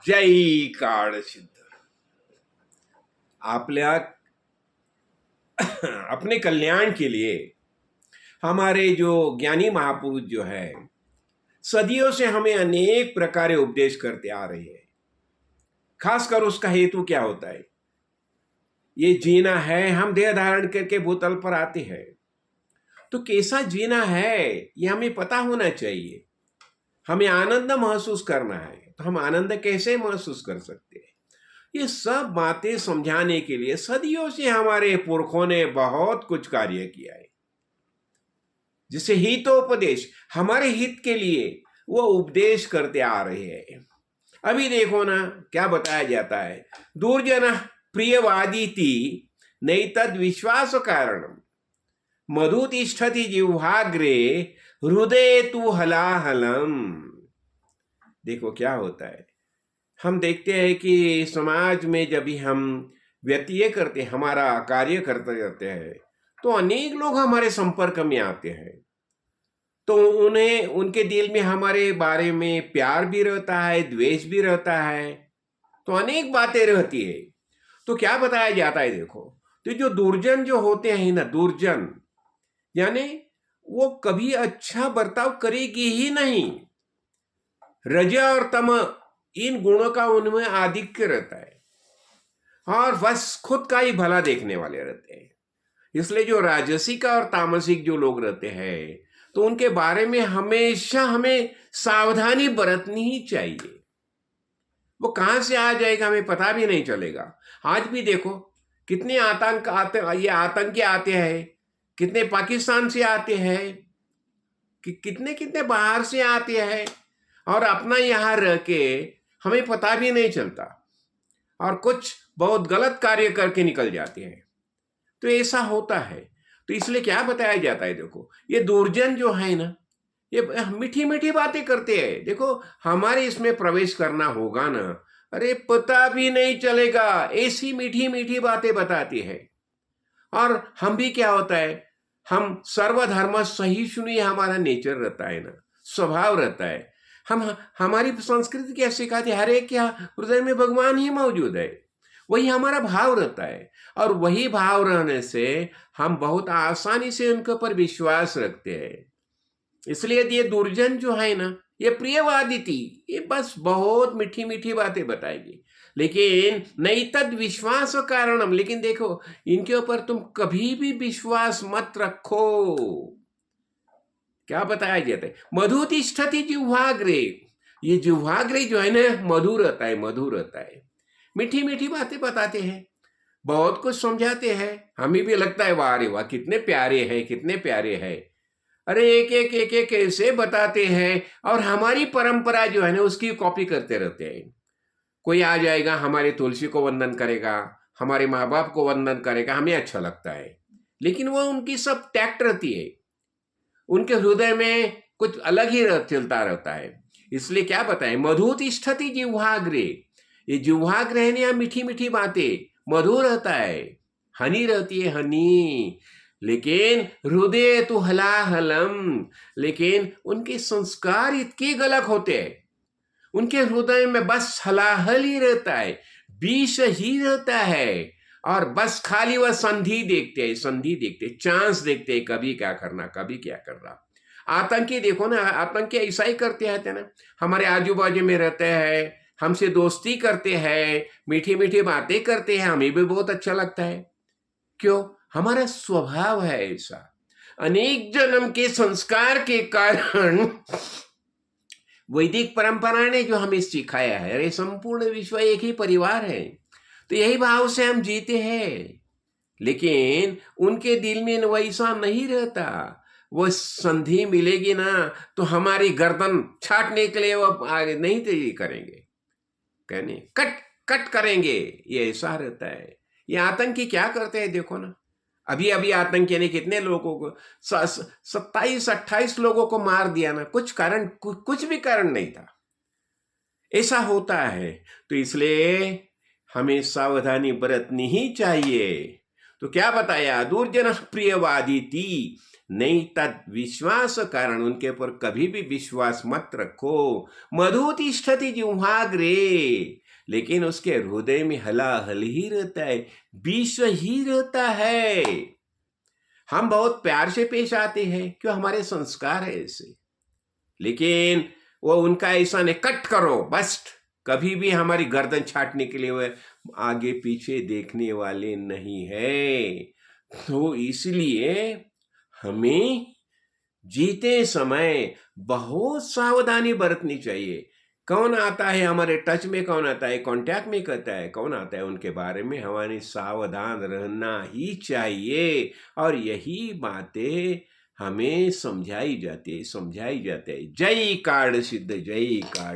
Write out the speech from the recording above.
जय काळ सिद्ध. आपल्या अपने कल्याण के लिए हमारे जो ज्ञानी महापुरुष जो है सदियों से हमें अनेक प्रकार उपदेश करते आ रहे हैं. खासकर उसका हेतु क्या होता है? ये जीना है, हम देह धारण करके भूतल पर आते हैं, तो कैसा जीना है ये हमें पता होना चाहिए. हमें आनंद महसूस करना है, तो हम आनंद कैसे महसूस कर सकते हैं? ये सब बातें समझाने के लिए सदियों से हमारे पुरखों ने बहुत कुछ कार्य किया है. जिसे हितोपदेश, हमारे हित के लिए वो उपदेश करते आ रहे हैं. अभी देखो ना क्या बताया जाता है. दुर्जन प्रियवादीति नैतद विश्वास कारणम मधु तिष्ठति जिह्वाग्रे हृदय तु हलाहलम. देखो क्या होता है. हम देखते हैं कि समाज में जब भी हम व्यतीय करते, हमारा कार्य करते रहते हैं, तो अनेक लोग हमारे संपर्क में आते हैं. तो उन्हें, उनके दिल में हमारे बारे में प्यार भी रहता है, द्वेष भी रहता है, तो अनेक बातें रहती है. तो क्या बताया जाता है देखो, तो जो दुर्जन जो होते हैं ना, दुर्जन यानी वो कभी अच्छा बर्ताव करेगी ही नहीं. रज और तम इन गुणों का उनमें आधिक्य रहता है और बस खुद का ही भला देखने वाले रहते हैं. इसलिए जो राजसिक और तामसिक जो लोग रहते हैं, तो उनके बारे में हमेशा हमें सावधानी बरतनी ही चाहिए. वो कहां से आ जाएगा हमें पता भी नहीं चलेगा. आज भी देखो कितने ये आतंकी आते हैं, कितने पाकिस्तान से आते हैं, कितने कितने बाहर से आते हैं, और अपना यहाँ रह के हमें पता भी नहीं चलता, और कुछ बहुत गलत कार्य करके निकल जाते हैं. तो ऐसा होता है. तो इसलिए क्या बताया जाता है देखो, ये दुर्जन जो है ना, ये मीठी मीठी बातें करते हैं. देखो हमारे इसमें प्रवेश करना होगा ना, अरे पता भी नहीं चलेगा, ऐसी मीठी मीठी बातें बताती है. और हम भी क्या होता है, हम सर्वधर्म सहिष्णु हमारा नेचर रहता है ना, स्वभाव रहता है. हम, हमारी संस्कृति क्या सिखाती है, हर एक क्या हृदय में भगवान ही मौजूद है, वही हमारा भाव रहता है. और वही भाव रहने से हम बहुत आसानी से उनके ऊपर विश्वास रखते हैं. इसलिए ये दुर्जन जो है ना, ये प्रियवादी थी, ये बस बहुत मीठी मीठी बातें बताएगी, लेकिन नहीं तद विश्वास कारणम. लेकिन देखो इनके ऊपर तुम कभी भी विश्वास मत रखो. क्या बताया जाता है, मधु तिष्ठति जिह्वाग्रे. ये जिह्वाग्रे जो है ना, मधुर रहता है, मधुर रहता है. मीठी मीठी बातें बताते हैं, बहुत कुछ समझाते हैं. हमें भी लगता है वाह रे वाह कितने प्यारे हैं, कितने प्यारे हैं. अरे एक एक एक एक ऐसे बताते हैं, और हमारी परंपरा जो है ना उसकी कॉपी करते रहते हैं. कोई आ जाएगा, हमारे तुलसी को वंदन करेगा, हमारे माँ बाप को वंदन करेगा, हमें अच्छा लगता है, लेकिन वो उनकी सब टैक्ट रहती है, उनके हृदय में कुछ अलग ही चलता रहता है. इसलिए क्या बताएं, मधु तिष्ठति जिह्वाग्रे. ये जिह्वाग्रे है ना, मीठी मीठी बातें, मधुर रहता है, हनी रहती है, हनी. लेकिन हृदय तो हलाहलम. लेकिन उनके संस्कार इतने गलत होते हैं, उनके हृदय में बस हलाहल ही रहता है, विष ही रहता है, और बस खाली वह संधि देखते हैं, संधि देखते, चांस देखते, कभी क्या करना, कभी क्या करना. आतंकी देखो ना, आतंकी ऐसा ही करते हैं ना, हमारे आजू बाजू में रहते हैं, हमसे दोस्ती करते हैं, मीठी मीठी बातें करते हैं, हमें भी बहुत अच्छा लगता है. क्यों? हमारा स्वभाव है ऐसा. अनेक जन्म के संस्कार के कारण वैदिक परंपरा ने जो हमें सिखाया है, अरे संपूर्ण विश्व एक ही परिवार है, तो यही भाव से हम जीते हैं. लेकिन उनके दिल में वैसा नहीं रहता. वो संधि मिलेगी ना तो हमारी गर्दन छाटने के लिए वो आगे नहीं तैयारी करेंगे, कहने कट कट करेंगे. ये ऐसा रहता है. ये आतंकी क्या करते हैं देखो ना, अभी अभी आतंकी ने कितने लोगों को 27-28 लोगों को मार दिया ना, कुछ कारण, कुछ भी कारण नहीं था. ऐसा होता है. तो इसलिए हमें सावधानी बरतनी ही चाहिए. तो क्या बताया, दुर्जन प्रियवादी थी, नहीं तद विश्वास कारण, उनके ऊपर कभी भी विश्वास मत रखो। मधु तिष्ठति जिह्वाग्रे, लेकिन उसके हृदय में हलाहल ही रहता है, विष ही रहता है। हम बहुत प्यार से पेश आते हैं, क्यों, हमारे संस्कार है ऐसे। लेकिन वो उनका ऐसा नहीं, कट करो बस, कभी भी हमारी गर्दन छाटने के लिए वो आगे पीछे देखने वाले नहीं है। तो इसलिए हमें जीते समय बहुत सावधानी बरतनी चाहिए। कौन आता है हमारे टच में, कौन आता है कांटेक्ट में करता है, कौन आता है, उनके बारे में हमें सावधान रहना ही चाहिए। और यही बातें हमें समझाई जाती है। जय कार्ड सिद्ध, जय कार्ड।